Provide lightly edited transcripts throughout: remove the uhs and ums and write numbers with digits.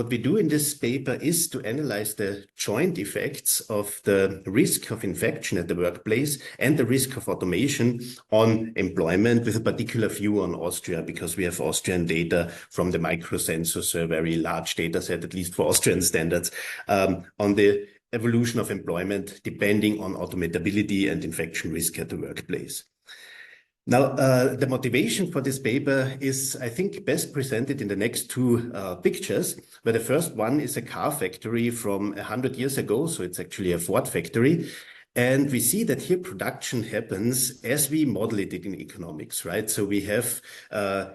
what we do in this paper is to analyze the joint effects of the risk of infection at the workplace and the risk of automation on employment, with a particular view on Austria, because we have Austrian data from the microcensus, a very large data set, at least for Austrian standards, on the evolution of employment depending on automatability and infection risk at the workplace. Now, the motivation for this paper is, I think, best presented in the next two pictures, where the first one is a car factory from 100 years ago. So it's actually a Ford factory. And we see that here production happens as we model it in economics, right? So we have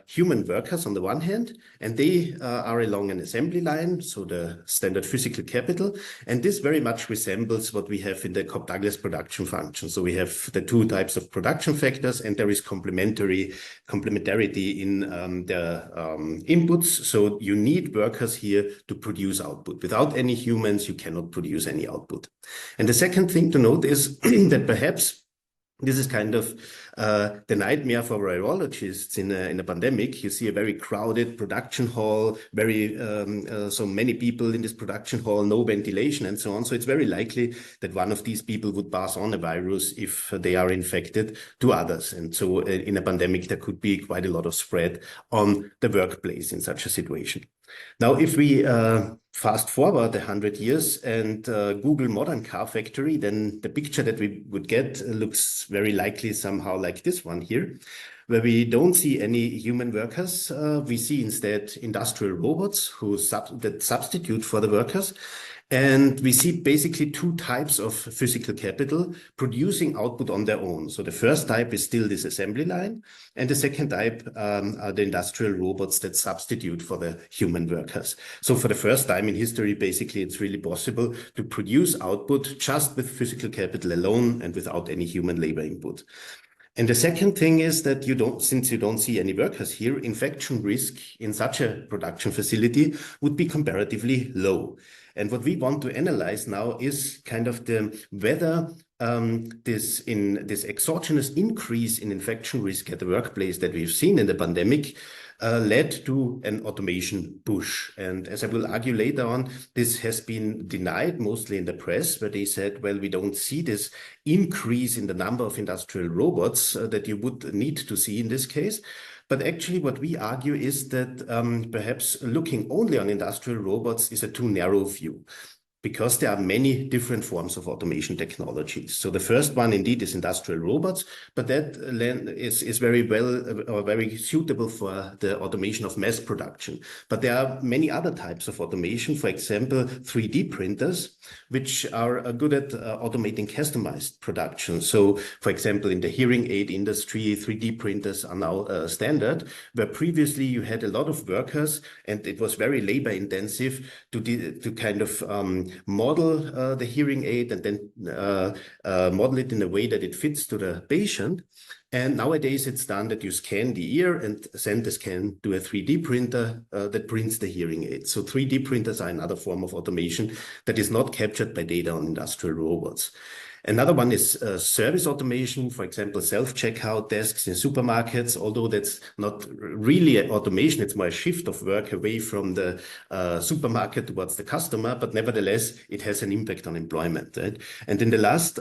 human workers on the one hand, and they are along an assembly line, so the standard physical capital. And this very much resembles what we have in the Cobb-Douglas production function. So we have the two types of production factors, and there is complementarity in the inputs. So you need workers here to produce output. Without any humans, you cannot produce any output. And the second thing to note is that perhaps this is kind of the nightmare for virologists in a pandemic. You see a very crowded production hall, so many people in this production hall, no ventilation and so on. So it's very likely that one of these people would pass on a virus if they are infected to others. And so in a pandemic, there could be quite a lot of spread on the workplace in such a situation. Now, if we fast forward 100 years and Google modern car factory, then the picture that we would get looks very likely somehow like this one here, where we don't see any human workers. We see instead industrial robots that substitute for the workers. And we see basically two types of physical capital producing output on their own. So the first type is still this assembly line, and the second type are the industrial robots that substitute for the human workers. So for the first time in history, basically, it's really possible to produce output just with physical capital alone and without any human labor input. And the second thing is that since you don't see any workers here, infection risk in such a production facility would be comparatively low. And what we want to analyze now is kind of whether this exogenous increase in infection risk at the workplace that we've seen in the pandemic led to an automation push. And as I will argue later on, this has been denied mostly in the press, where they said, well, we don't see this increase in the number of industrial robots that you would need to see in this case. But actually what we argue is that perhaps looking only on industrial robots is a too narrow view, because there are many different forms of automation technologies. So the first one indeed is industrial robots, but that is very well or very suitable for the automation of mass production. But there are many other types of automation, for example, 3D printers, which are good at automating customized production. So for example, in the hearing aid industry, 3D printers are now standard, where previously you had a lot of workers and it was very labor intensive to kind of model the hearing aid and then model it in a way that it fits to the patient. And nowadays it's done that you scan the ear and send the scan to a 3D printer that prints the hearing aid. So 3D printers are another form of automation that is not captured by data on industrial robots. Another one is service automation, for example, self-checkout desks in supermarkets, although that's not really automation, it's more a shift of work away from the supermarket towards the customer, but nevertheless, it has an impact on employment. Right? And in the last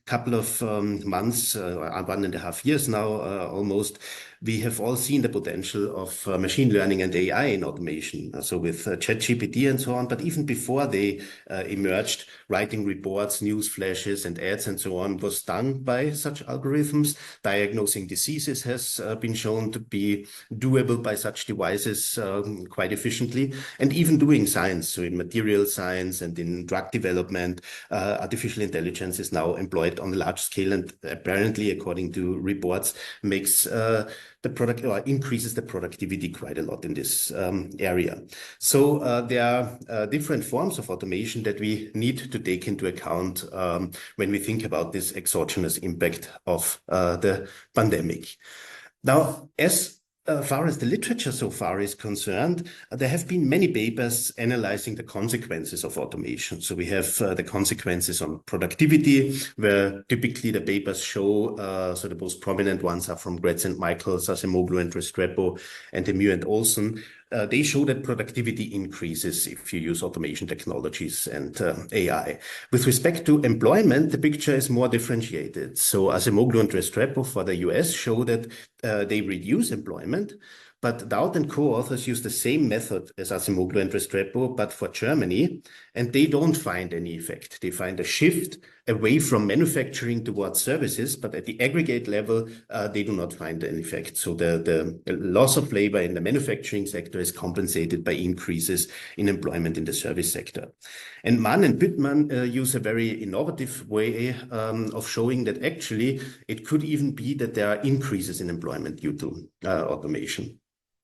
couple of months, 1.5 years now, almost, we have all seen the potential of machine learning and AI in automation. So with ChatGPT and so on, but even before they emerged, writing reports, news flashes and ads and so on was done by such algorithms. Diagnosing diseases has been shown to be doable by such devices quite efficiently. And even doing science, so in material science and in drug development, artificial intelligence is now employed on a large scale and apparently, according to reports, makes the product or increases the productivity quite a lot in this area. So there are different forms of automation that we need to take into account when we think about this exogenous impact of the pandemic. Now, as far as the literature so far is concerned, there have been many papers analyzing the consequences of automation. So we have the consequences on productivity, where typically the papers show, so the most prominent ones are from Gretz and Michael, Sacemoglu and Restrepo, and Demure and Olson, they show that productivity increases if you use automation technologies and AI. With respect to employment, the picture is more differentiated. So Acemoglu and Restrepo for the US show that they reduce employment, but Dowd and co-authors use the same method as Acemoglu and Restrepo, but for Germany, and they don't find any effect. They find a shift away from manufacturing towards services, but at the aggregate level, they do not find an effect. So the loss of labor in the manufacturing sector is compensated by increases in employment in the service sector. And Mann and Büttmann use a very innovative way of showing that actually it could even be that there are increases in employment due to automation.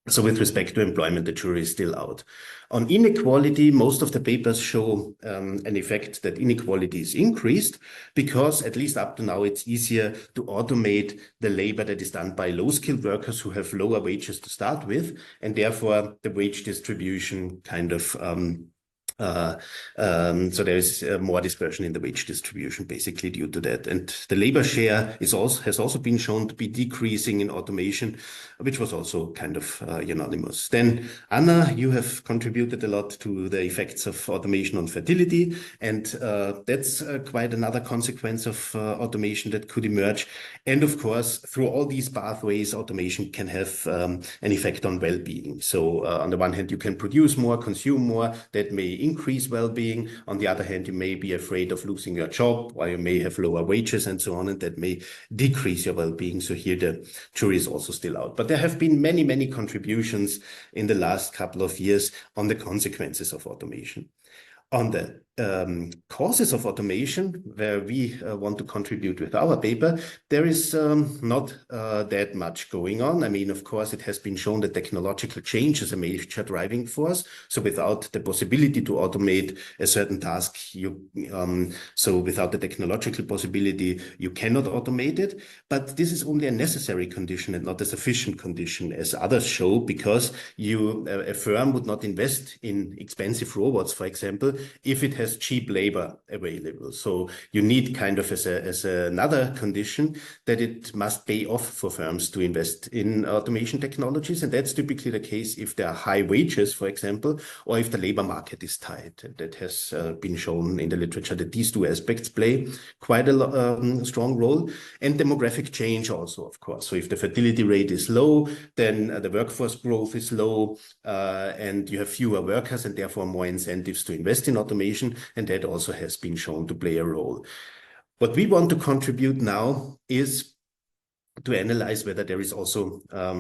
So with respect to employment, the jury is still out. On inequality, most of the papers show an effect that inequality is increased because, at least up to now, it's easier to automate the labor that is done by low-skilled workers who have lower wages to start with, and therefore the wage distribution kind of so there is more dispersion in the wage distribution basically due to that. And the labor share has also been shown to be decreasing in automation, which was also kind of unanimous. Then Anna, you have contributed a lot to the effects of automation on fertility, and that's quite another consequence of automation that could emerge. And of course, through all these pathways, automation can have an effect on well-being. So on the one hand, you can produce more, consume more, that may increase well-being. On the other hand, you may be afraid of losing your job, or you may have lower wages and so on, and that may decrease your well-being. So here the jury is also still out. But there have been many, many contributions in the last couple of years on the consequences of automation. On the causes of automation, where we want to contribute with our paper, there is not that much going on. I mean, of course, it has been shown that technological change is a major driving force. So without the possibility to automate a certain task, so without the technological possibility, you cannot automate it. But this is only a necessary condition and not a sufficient condition, as others show, because a firm would not invest in expensive robots, for example, if it has cheap labor available. So you need kind of as another condition that it must pay off for firms to invest in automation technologies. And that's typically the case if there are high wages, for example, or if the labor market is tight. That has been shown in the literature that these two aspects play quite a strong role. And demographic change also, of course. So if the fertility rate is low, then the workforce growth is low, and you have fewer workers and therefore more incentives to invest in automation, and that also has been shown to play a role. What we want to contribute now is to analyze whether there is also a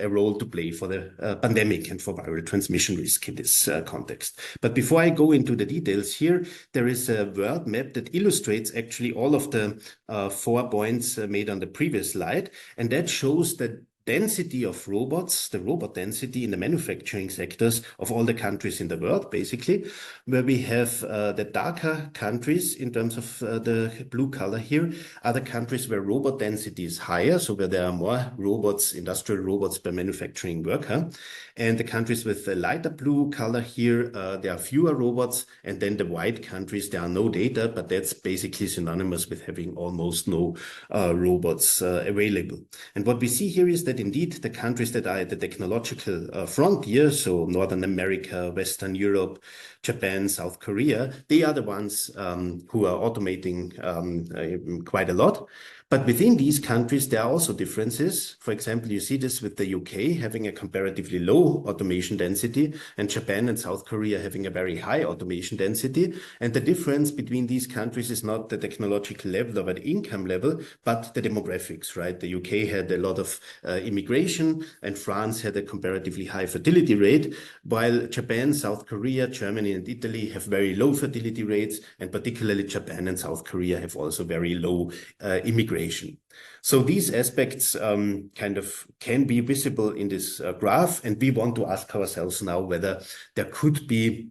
role to play for the pandemic and for viral transmission risk in this context. But before I go into the details here, there is a world map that illustrates actually all of the 4 points made on the previous slide, and that shows that density of robots, the robot density in the manufacturing sectors of all the countries in the world, basically, where we have the darker countries in terms of the blue color here, are the countries where robot density is higher, so where there are more robots, industrial robots per manufacturing worker. And the countries with the lighter blue color here, there are fewer robots. And then the white countries, there are no data, but that's basically synonymous with having almost no robots available. And what we see here is that indeed the countries that are at the technological frontier, so Northern America, Western Europe, Japan, South Korea, they are the ones who are automating quite a lot. But within these countries, there are also differences. For example, you see this with the UK having a comparatively low automation density, and Japan and South Korea having a very high automation density. And the difference between these countries is not the technological level or the income level, but the demographics, right? The UK had a lot of immigration, and France had a comparatively high fertility rate, while Japan, South Korea, Germany, and Italy have very low fertility rates, and particularly Japan and South Korea have also very low immigration. So these aspects kind of can be visible in this graph, and we want to ask ourselves now whether there could be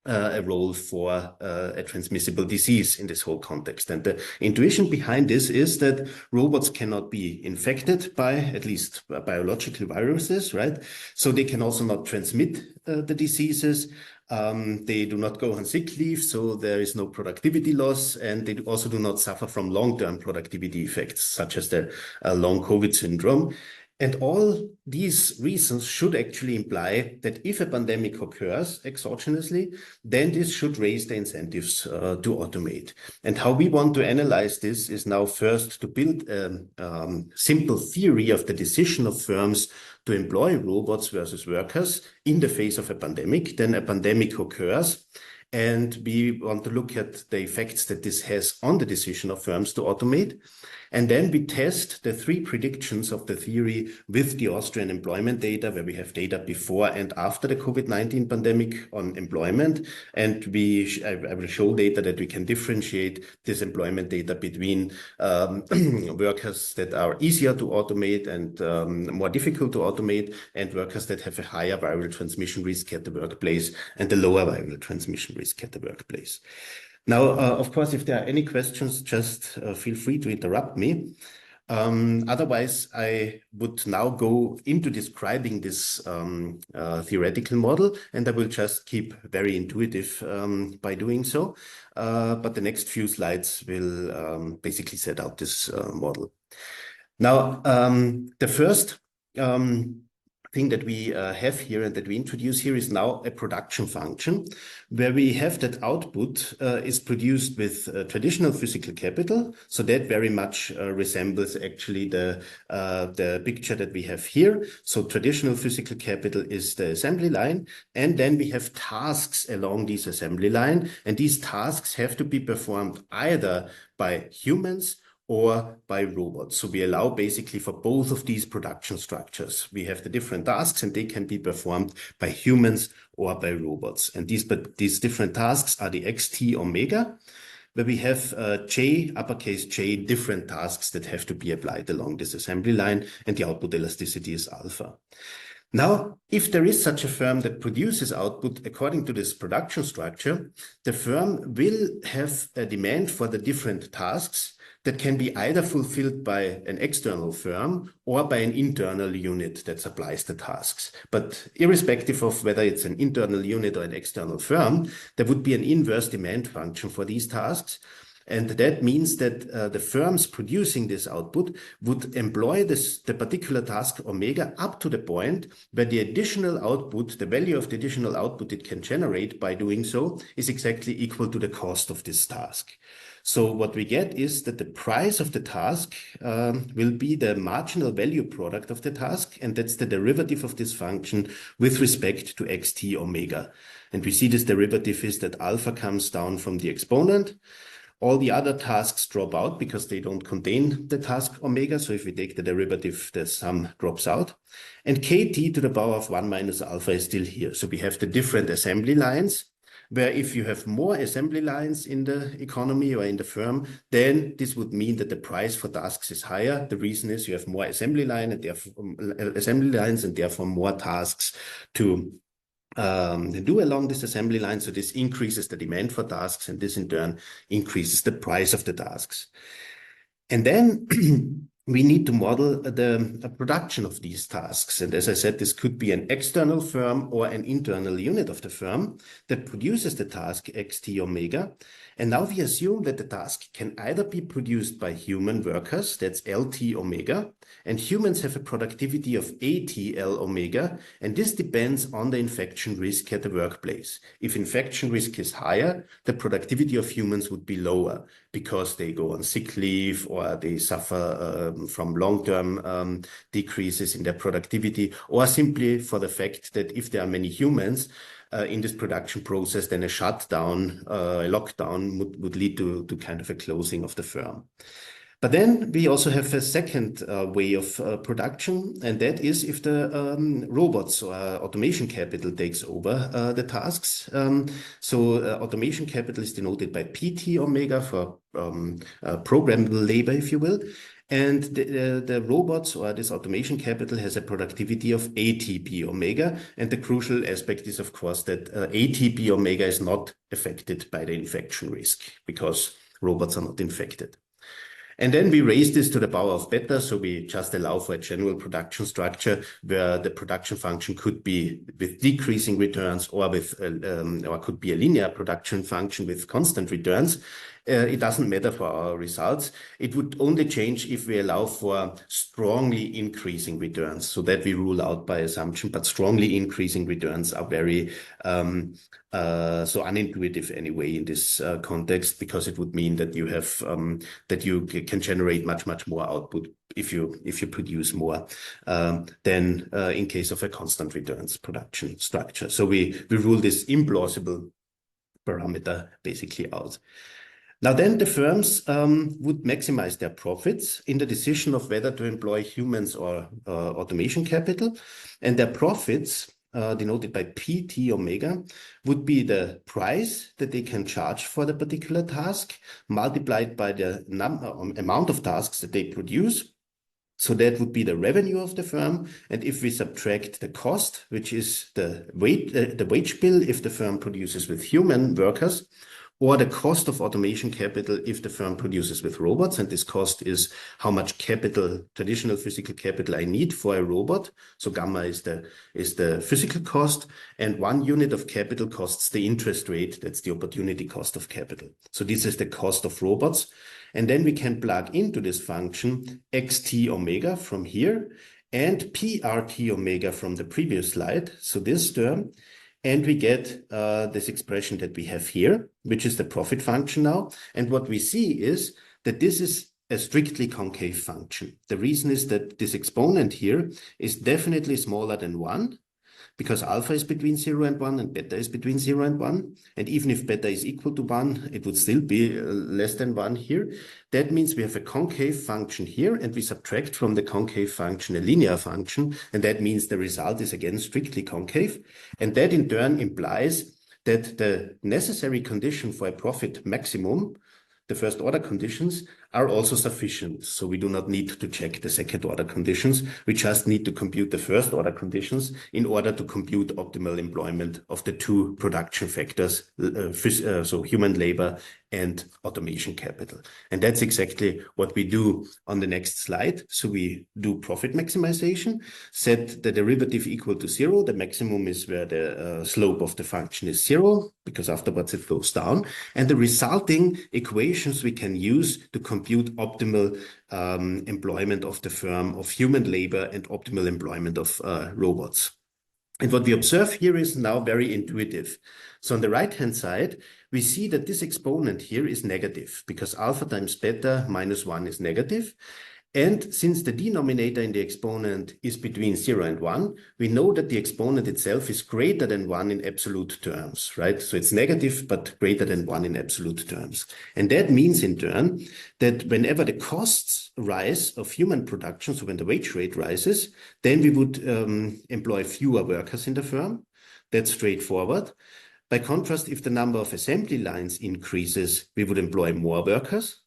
a role for a transmissible disease in this whole context. And the intuition behind this is that robots cannot be infected by at least biological viruses, right? So they can also not transmit the diseases. They do not go on sick leave, so there is no productivity loss, and they also do not suffer from long-term productivity effects, such as the long COVID syndrome. And all these reasons should actually imply that if a pandemic occurs exogenously, then this should raise the incentives to automate. And how we want to analyze this is now first to build a simple theory of the decision of firms to employ robots versus workers in the face of a pandemic. Then a pandemic occurs, and we want to look at the effects that this has on the decision of firms to automate. And then we test the three predictions of the theory with the Austrian employment data, where we have data before and after the COVID-19 pandemic on employment. And I will show data that we can differentiate this employment data between workers that are easier to automate and more difficult to automate, and workers that have a higher viral transmission risk at the workplace and a lower viral transmission risk at the workplace. Now, of course, if there are any questions, just feel free to interrupt me. Otherwise, I would now go into describing this theoretical model, and I will just keep very intuitive by doing so. But the next few slides will basically set out this model. Now, the first thing that we have here and that we introduce here is now a production function, where we have that output is produced with traditional physical capital. So that very much resembles actually the picture that we have here. So traditional physical capital is the assembly line, and then we have tasks along this assembly line, and these tasks have to be performed either by humans or by robots. So we allow basically for both of these production structures. We have the different tasks, and they can be performed by humans or by robots. And these different tasks are the XT omega, where we have J, uppercase J, different tasks that have to be applied along this assembly line, and the output elasticity is alpha. Now, if there is such a firm that produces output according to this production structure, the firm will have a demand for the different tasks that can be either fulfilled by an external firm or by an internal unit that supplies the tasks. But irrespective of whether it's an internal unit or an external firm, there would be an inverse demand function for these tasks. And that means that the firms producing this output would employ the particular task omega up to the point where the additional output, the value of the additional output it can generate by doing so, is exactly equal to the cost of this task. So what we get is that the price of the task will be the marginal value product of the task, and that's the derivative of this function with respect to xt omega. And we see this derivative is that alpha comes down from the exponent. All the other tasks drop out because they don't contain the task omega. So if we take the derivative, the sum drops out. And kt to the power of 1 minus alpha is still here. So we have the different assembly lines, where if you have more assembly lines in the economy or in the firm, then this would mean that the price for tasks is higher. The reason is you have more assembly lines and therefore more tasks to do along this assembly line. So this increases the demand for tasks, and this in turn increases the price of the tasks. And then we need to model the production of these tasks. And as I said, this could be an external firm or an internal unit of the firm that produces the task xt omega. And now we assume that the task can either be produced by human workers, that's LT omega, and humans have a productivity of ATL omega, and this depends on the infection risk at the workplace. If infection risk is higher, the productivity of humans would be lower because they go on sick leave or they suffer from long-term decreases in their productivity, or simply for the fact that if there are many humans in this production process, then a shutdown, a lockdown would lead to kind of a closing of the firm. But then we also have a second way of production, and that is if the robots or automation capital takes over the tasks. Automation capital is denoted by PT omega for programmable labor, if you will. And the robots or this automation capital has a productivity of ATP omega. And the crucial aspect is, of course, that ATP omega is not affected by the infection risk because robots are not infected. And then we raise this to the power of beta. So we just allow for a general production structure where the production function could be with decreasing returns or with or could be a linear production function with constant returns. it doesn't matter for our results. It would only change if we allow for strongly increasing returns, so that we rule out by assumption, but strongly increasing returns are very so unintuitive anyway in this context, because it would mean that you have that you can generate much more output if you produce more than in case of a constant returns production structure. So we rule this implausible parameter basically out. Now then the firms would maximize their profits in the decision of whether to employ humans or automation capital, and their profits denoted by PT omega would be the price that they can charge for the particular task multiplied by the amount of tasks that they produce. So that would be the revenue of the firm. And if we subtract the cost, which is the wage bill if the firm produces with human workers, or the cost of automation capital if the firm produces with robots, and this cost is how much capital, traditional physical capital, I need for a robot. So gamma is the physical cost, and 1 unit of capital costs the interest rate. That's the opportunity cost of capital. So this is the cost of robots. And then we can plug into this function xt omega from here and prt omega from the previous slide. So this term. And we get this expression that we have here, which is the profit function now. And what we see is that this is a strictly concave function. The reason is that this exponent here is definitely smaller than 1, because alpha is between 0 and 1 and beta is between 0 and 1. And even if beta is equal to 1, it would still be less than 1 here. That means we have a concave function here, and we subtract from the concave function a linear function. And that means the result is again strictly concave. And that in turn implies that the necessary condition for a profit maximum, the first order conditions, are also sufficient. So we do not need to check the second order conditions. We just need to compute the first order conditions in order to compute optimal employment of the two production factors, so human labor and automation capital. And that's exactly what we do on the next slide. So we do profit maximization, set the derivative equal to 0. The maximum is where the slope of the function is 0, because afterwards it goes down. And the resulting equations we can use to compute optimal employment of the firm of human labor and optimal employment of robots. And what we observe here is now very intuitive. So on the right-hand side, we see that this exponent here is negative, because alpha times beta minus 1 is negative. And since the denominator in the exponent is between 0 and 1, we know that the exponent itself is greater than 1 in absolute terms, right? So it's negative, but greater than 1 in absolute terms. And that means in turn that whenever the costs rise of human production, so when the wage rate rises, then we would employ fewer workers in the firm. That's straightforward. By contrast, if the number of assembly lines increases, we would employ more workers.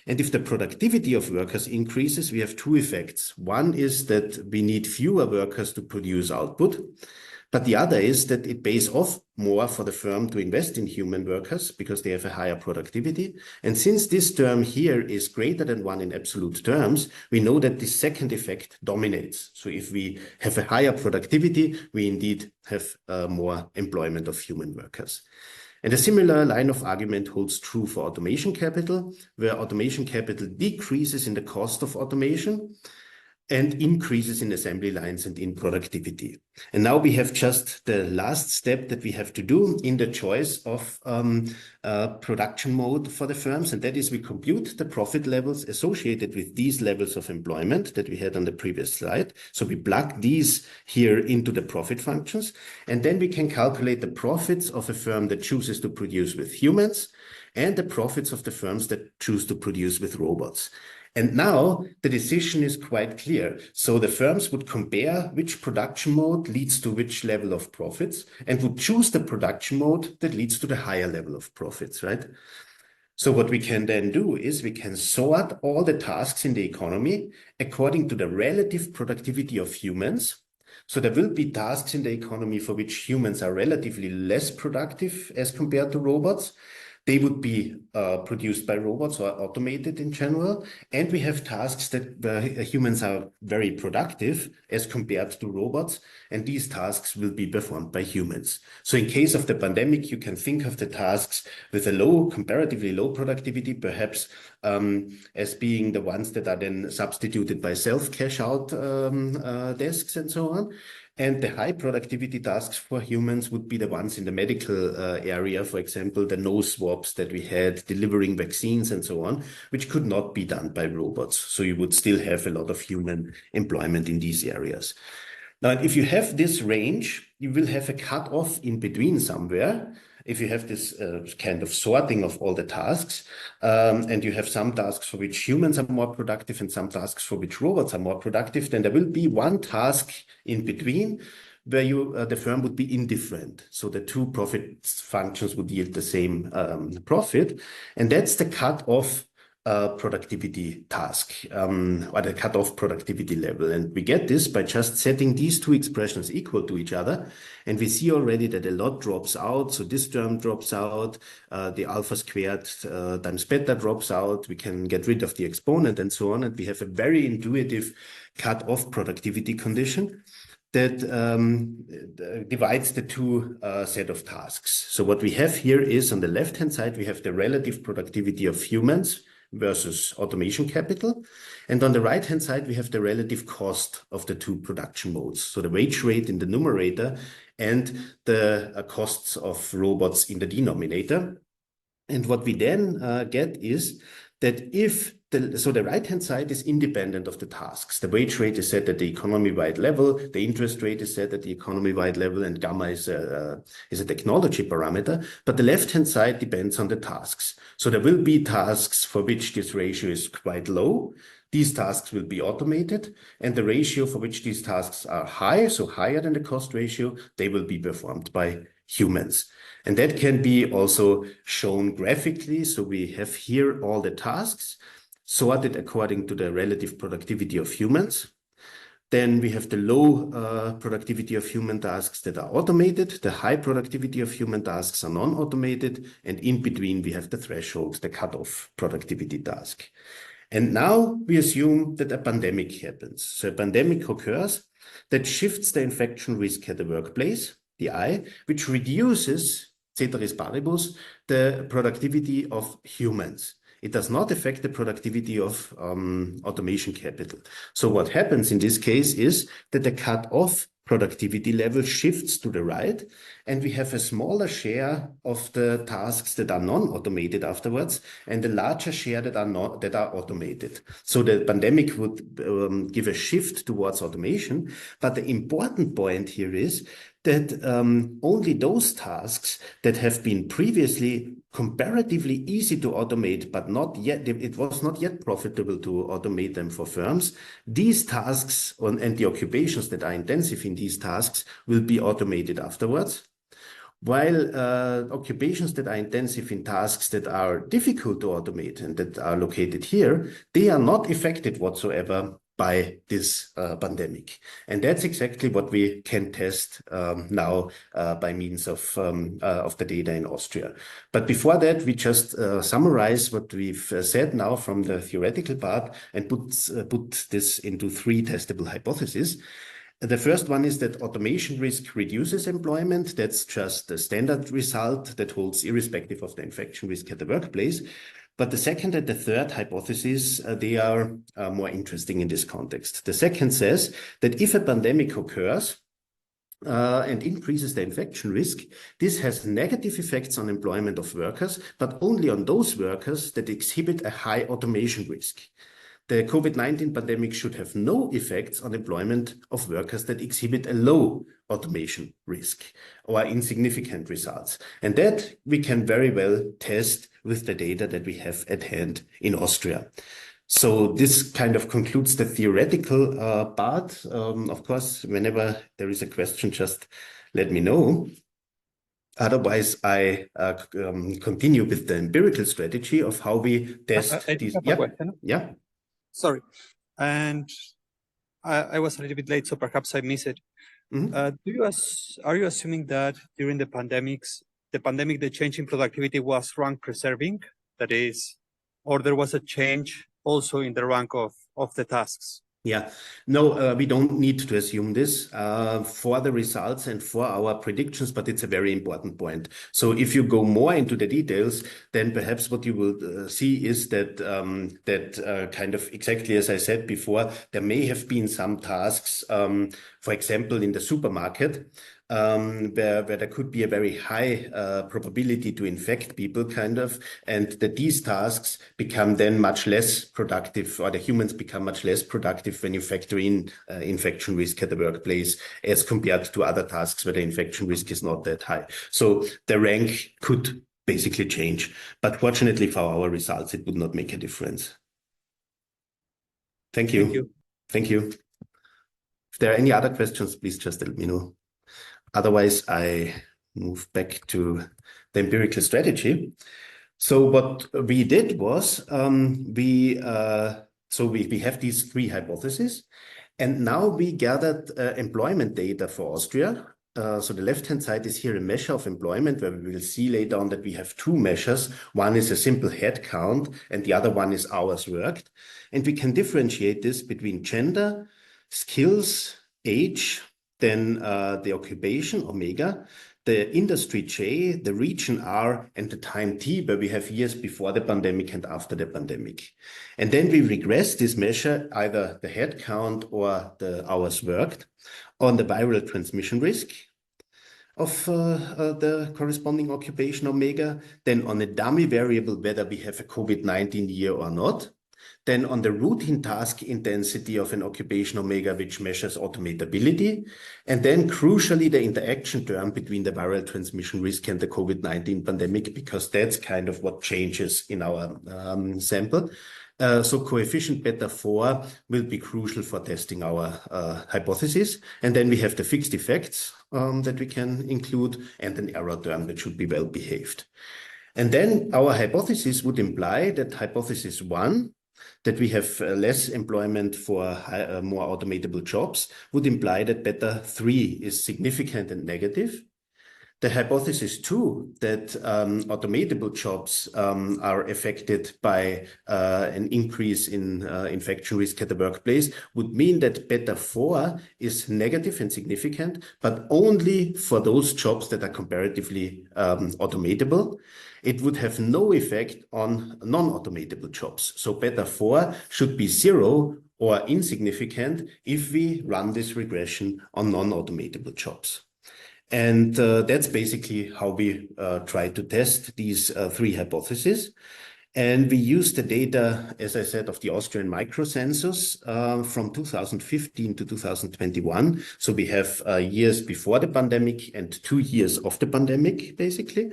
And if the productivity of workers increases, we have two effects. One is that we need fewer workers to produce output, but the other is that it pays off more for the firm to invest in human workers because they have a higher productivity. And since this term here is greater than 1 in absolute terms, we know that the second effect dominates. So if we have a higher productivity, we indeed have more employment of human workers. And a similar line of argument holds true for automation capital, where automation capital decreases in the cost of automation and increases in assembly lines and in productivity. And now we have just the last step that we have to do in the choice of production mode for the firms, and that is we compute the profit levels associated with these levels of employment that we had on the previous slide. So we plug these here into the profit functions, and then we can calculate the profits of a firm that chooses to produce with humans and the profits of the firms that choose to produce with robots. And now the decision is quite clear. So the firms would compare which production mode leads to which level of profits and would choose the production mode that leads to the higher level of profits, right? So what we can then do is we can sort all the tasks in the economy according to the relative productivity of humans. So there will be tasks in the economy for which humans are relatively less productive as compared to robots. They would be produced by robots or automated in general. And we have tasks that humans are very productive as compared to robots. And these tasks will be performed by humans. So in case of the pandemic, you can think of the tasks with a comparatively low productivity, perhaps as being the ones that are then substituted by self-cash out desks and so on. And the high productivity tasks for humans would be the ones in the medical area, for example, the nose swabs that we had, delivering vaccines and so on, which could not be done by robots. So you would still have a lot of human employment in these areas. Now, if you have this range, you will have a cutoff in between somewhere. If you have this kind of sorting of all the tasks, and you have some tasks for which humans are more productive and some tasks for which robots are more productive, then there will be one task in between where the firm would be indifferent. So the two profit functions would yield the same profit. And that's the cutoff productivity task, or the cutoff productivity level. And we get this by just setting these two expressions equal to each other. And we see already that a lot drops out. So this term drops out, the alpha squared times beta drops out. We can get rid of the exponent and so on. And we have a very intuitive cutoff productivity condition that divides the two set of tasks. So what we have here is on the left-hand side, we have the relative productivity of humans versus automation capital. And on the right-hand side, we have the relative cost of the two production modes. So the wage rate in the numerator and the costs of robots in the denominator. And what we then get is that so the right-hand side is independent of the tasks. The wage rate is set at the economy-wide level, the interest rate is set at the economy-wide level, and gamma is a technology parameter. But the left-hand side depends on the tasks. So there will be tasks for which this ratio is quite low. These tasks will be automated, and the ratio for which these tasks are high, so higher than the cost ratio, they will be performed by humans. And that can be also shown graphically. So we have here all the tasks sorted according to the relative productivity of humans. Then we have the low productivity of human tasks that are automated. The high productivity of human tasks are non-automated. And in between, we have the threshold, the cutoff productivity task. And now we assume that a pandemic happens. So a pandemic occurs that shifts the infection risk at the workplace, the I, which reduces, ceteris paribus, the productivity of humans. It does not affect the productivity of automation capital. So what happens in this case is that the cut-off productivity level shifts to the right, and we have a smaller share of the tasks that are non-automated afterwards, and a larger share that are automated. So the pandemic would give a shift towards automation, but the important point here is that only those tasks that have been previously comparatively easy to automate, but it was not yet profitable to automate them for firms, these tasks and the occupations that are intensive in these tasks will be automated afterwards. While occupations that are intensive in tasks that are difficult to automate and that are located here, they are not affected whatsoever by this pandemic. And that's exactly what we can test now by means of the data in Austria. But before that, we just summarize what we've said now from the theoretical part and put this into three testable hypotheses. The first one is that automation risk reduces employment. That's just the standard result that holds irrespective of the infection risk at the workplace. But the second and the third hypothesis, they are more interesting in this context. The second says that if a pandemic occurs and increases the infection risk, this has negative effects on employment of workers, but only on those workers that exhibit a high automation risk. The COVID-19 pandemic should have no effects on employment of workers that exhibit a low automation risk or insignificant results. And that we can very well test with the data that we have at hand in Austria. So this kind of concludes the theoretical part. Of course, whenever there is a question, just let me know. Otherwise, I continue with the empirical strategy of how we test these. Have a question. Yeah. Sorry. And I was a little bit late, so perhaps I missed it. Mm-hmm. Are you assuming that during the pandemics, the pandemic, the change in productivity was rank preserving, that is, or there was a change also in the rank of the tasks? Yeah, no, we don't need to assume this for the results and for our predictions, but it's a very important point. So if you go more into the details, then perhaps what you will see is that kind of exactly as I said before, there may have been some tasks, for example, in the supermarket, where there could be a very high probability to infect people, kind of, and that these tasks become then much less productive, or the humans become much less productive when you factor in infection risk at the workplace as compared to other tasks where the infection risk is not that high. So the rank could basically change, but fortunately for our results, it would not make a difference. Thank you. Thank you. Thank you. If there are any other questions, please just let me know. Otherwise, I move back to the empirical strategy. So what we did was we have these three hypotheses, and now we gathered employment data for Austria. So the left-hand side is here a measure of employment, where we will see later on that we have two measures. One is a simple head count, and the other one is hours worked. And we can differentiate this between gender, skills, age, then the occupation, omega, the industry J, the region R, and the time T, where we have years before the pandemic and after the pandemic. And then we regress this measure, either the head count or the hours worked, on the viral transmission risk of the corresponding occupation omega, then on a dummy variable whether we have a COVID-19 year or not, then on the routine task intensity of an occupation omega, which measures automatability, and then crucially the interaction term between the viral transmission risk and the COVID-19 pandemic, because that's kind of what changes in our sample. So coefficient beta 4 will be crucial for testing our hypothesis. And then we have the fixed effects that we can include, and an error term that should be well behaved. And then our hypothesis would imply that hypothesis 1, that we have less employment for more automatable jobs, would imply that beta 3 is significant and negative. The hypothesis 2, that automatable jobs are affected by an increase in infection risk at the workplace, would mean that beta 4 is negative and significant, but only for those jobs that are comparatively automatable. It would have no effect on non-automatable jobs. So beta 4 should be 0 or insignificant if we run this regression on non-automatable jobs. And that's basically how we try to test these three hypotheses. And we use the data, as I said, of the Austrian microcensus from 2015 to 2021. So we have years before the pandemic and 2 years of the pandemic, basically.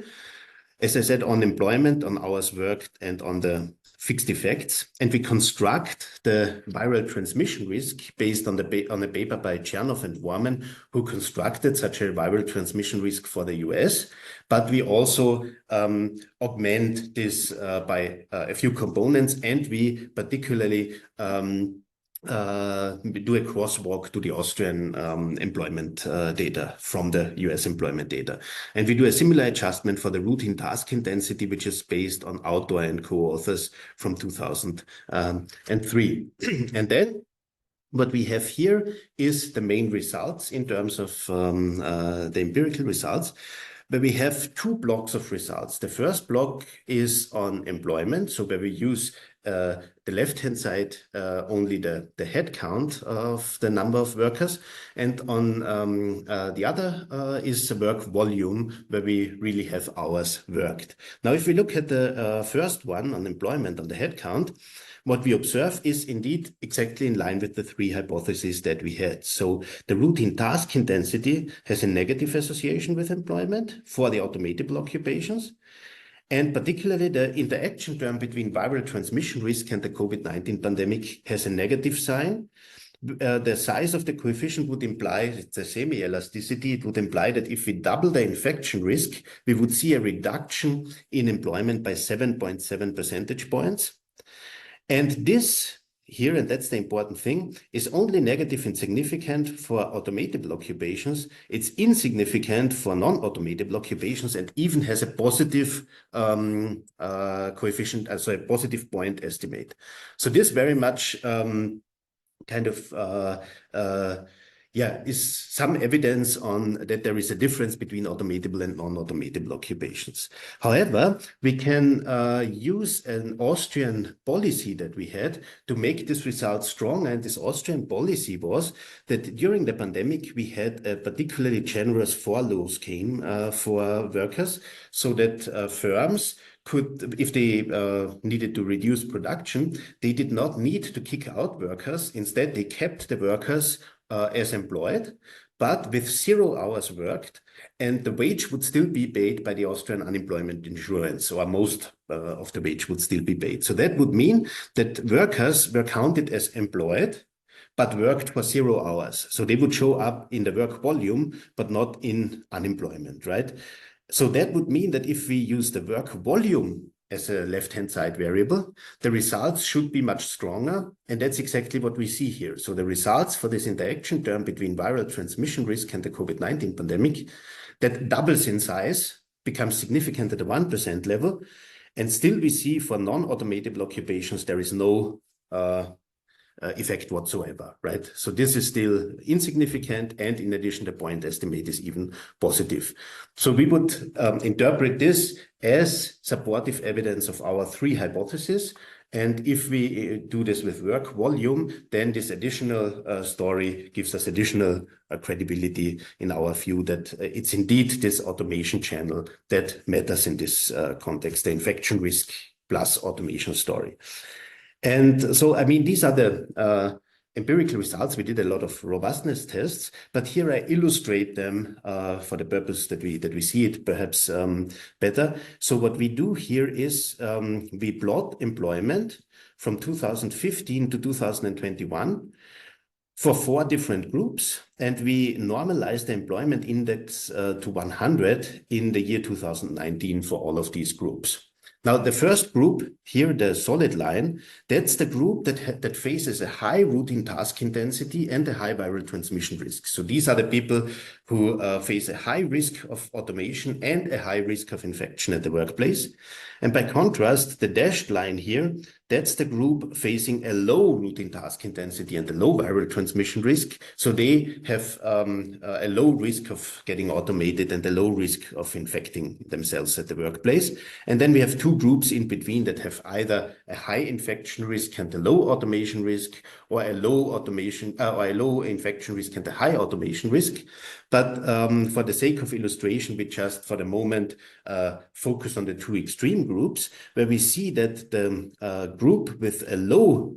As I said, on employment, on hours worked, and on the fixed effects. And we construct the viral transmission risk based on a paper by Chernoff and Worman, who constructed such a viral transmission risk for the US. But we also augment this by a few components, and we particularly we do a crosswalk to the Austrian employment data from the US employment data. And we do a similar adjustment for the routine task intensity, which is based on Outdoor and co-authors from 2003. And then what we have here is the main results in terms of the empirical results. But we have two blocks of results. The first block is on employment, so where we use the left-hand side only the head count of the number of workers, and on the other is the work volume, where we really have hours worked. Now, if we look at the first one on employment, on the head count, what we observe is indeed exactly in line with the three hypotheses that we had. So the routine task intensity has a negative association with employment for the automatable occupations. And particularly the interaction term between viral transmission risk and the COVID-19 pandemic has a negative sign. The size of the coefficient would imply, it's a semi-elasticity, it would imply that if we double the infection risk, we would see a reduction in employment by 7.7 percentage points. And this here, and that's the important thing, is only negative and significant for automatable occupations. It's insignificant for non-automatable occupations, and even has a positive coefficient, also a positive point estimate. So this very much is some evidence on that there is a difference between automatable and non-automatable occupations. However, we can use an Austrian policy that we had to make this result strong. And this Austrian policy was that during the pandemic, we had a particularly generous furlough scheme for workers, so that firms could, if they needed to reduce production, they did not need to kick out workers. Instead, they kept the workers as employed, but with 0 hours worked, and the wage would still be paid by the Austrian unemployment insurance, or most of the wage would still be paid. So that would mean that workers were counted as employed, but worked for 0 hours. So they would show up in the work volume, but not in unemployment, right? So that would mean that if we use the work volume as a left-hand side variable, the results should be much stronger. And that's exactly what we see here. So the results for this interaction term between viral transmission risk and the COVID-19 pandemic, that doubles in size, becomes significant at the 1% level. And still we see for non-automatable occupations, there is no effect whatsoever, right? So this is still insignificant, and in addition, the point estimate is even positive. So we would interpret this as supportive evidence of our 3 hypotheses. And if we do this with work volume, then this additional story gives us additional credibility in our view that it's indeed this automation channel that matters in this context, the infection risk plus automation story. And so, I mean, these are the empirical results. We did a lot of robustness tests, but here I illustrate them for the purpose that we see it perhaps better. So what we do here is we plot employment from 2015 to 2021 for 4 different groups, and we normalize the employment index to 100 in the year 2019 for all of these groups. Now, the first group here, the solid line, that's the group that faces a high routine task intensity and a high viral transmission risk. So these are the people who face a high risk of automation and a high risk of infection at the workplace. And by contrast, the dashed line here, that's the group facing a low routine task intensity and a low viral transmission risk. So they have a low risk of getting automated and a low risk of infecting themselves at the workplace. And then we have 2 groups in between that have either a high infection risk and a low automation risk, or a low automation or a low infection risk and a high automation risk. But for the sake of illustration, we just for the moment focus on the 2 extreme groups, where we see that the group with a low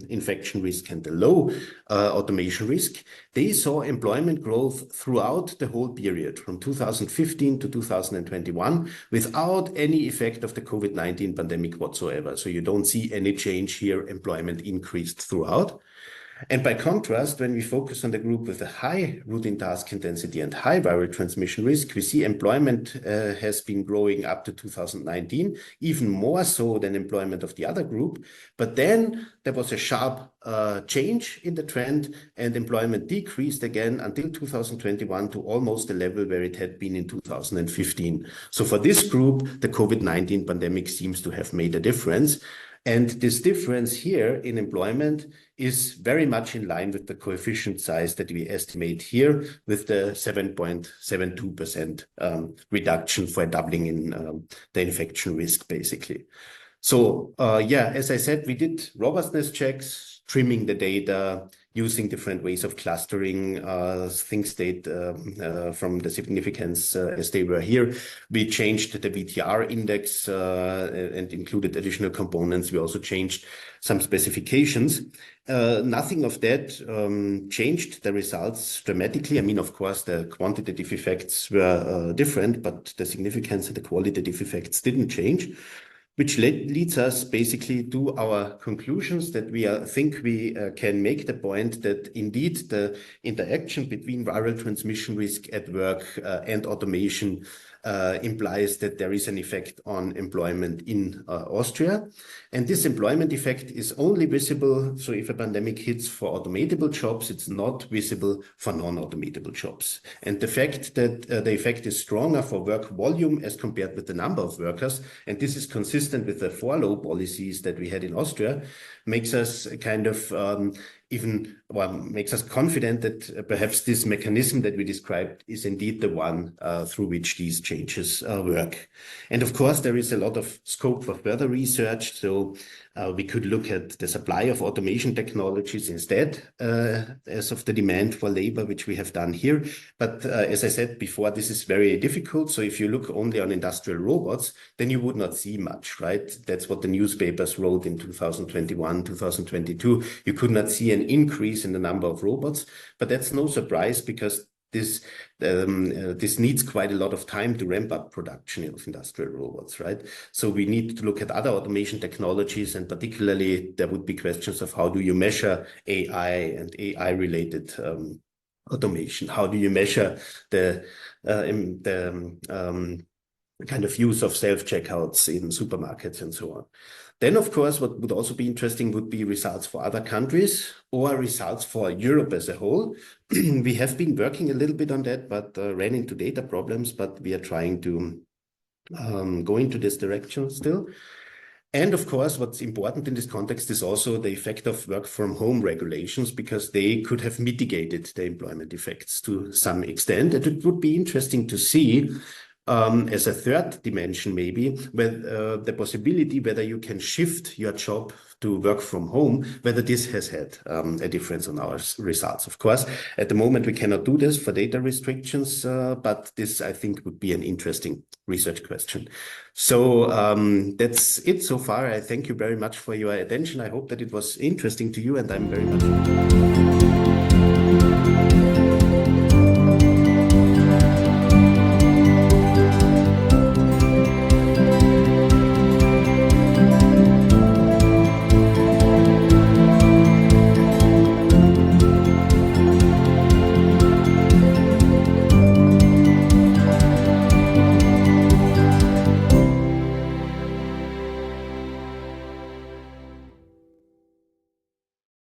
infection risk and a low automation risk, they saw employment growth throughout the whole period from 2015 to 2021 without any effect of the COVID-19 pandemic whatsoever. So you don't see any change here, employment increased throughout. And by contrast, when we focus on the group with a high routine task intensity and high viral transmission risk, we see employment has been growing up to 2019, even more so than employment of the other group. But then there was a sharp change in the trend, and employment decreased again until 2021 to almost the level where it had been in 2015. So for this group, the COVID-19 pandemic seems to have made a difference. And this difference here in employment is very much in line with the coefficient size that we estimate here with the 7.72% reduction for a doubling in the infection risk, basically. So, as I said, we did robustness checks, trimming the data, using different ways of clustering things stayed from the significance as they were here. We changed the VTR index and included additional components. We also changed some specifications. Nothing of that changed the results dramatically. I mean, of course, the quantitative effects were different, but the significance of the qualitative effects didn't change, which leads us basically to our conclusions that we think we can make the point that indeed the interaction between viral transmission risk at work and automation implies that there is an effect on employment in Austria. And this employment effect is only visible, so if a pandemic hits for automatable jobs, it's not visible for non-automatable jobs. And the fact that the effect is stronger for work volume as compared with the number of workers, and this is consistent with the furlough policies that we had in Austria, makes us kind of makes us confident that perhaps this mechanism that we described is indeed the one through which these changes work. And of course, there is a lot of scope for further research. So we could look at the supply of automation technologies instead as of the demand for labor, which we have done here. But as I said before, this is very difficult. So if you look only on industrial robots, then you would not see much, right? That's what the newspapers wrote in 2021, 2022. You could not see an increase in the number of robots, but that's no surprise because this needs quite a lot of time to ramp up production of industrial robots, right? So we need to look at other automation technologies, and particularly there would be questions of how do you measure AI and AI-related automation? How do you measure the kind of use of self-checkouts in supermarkets and so on? Then, of course, what would also be interesting would be results for other countries or results for Europe as a whole. We have been working a little bit on that, but ran into data problems, but we are trying to go into this direction still. And of course, what's important in this context is also the effect of work from home regulations, because they could have mitigated the employment effects to some extent. And it would be interesting to see as a third dimension, maybe, the possibility whether you can shift your job to work from home, whether this has had a difference on our results. Of course, at the moment, we cannot do this for data restrictions, but this, I think, would be an interesting research question. So that's it so far. I thank you very much for your attention. I hope that it was interesting to you, and I'm very much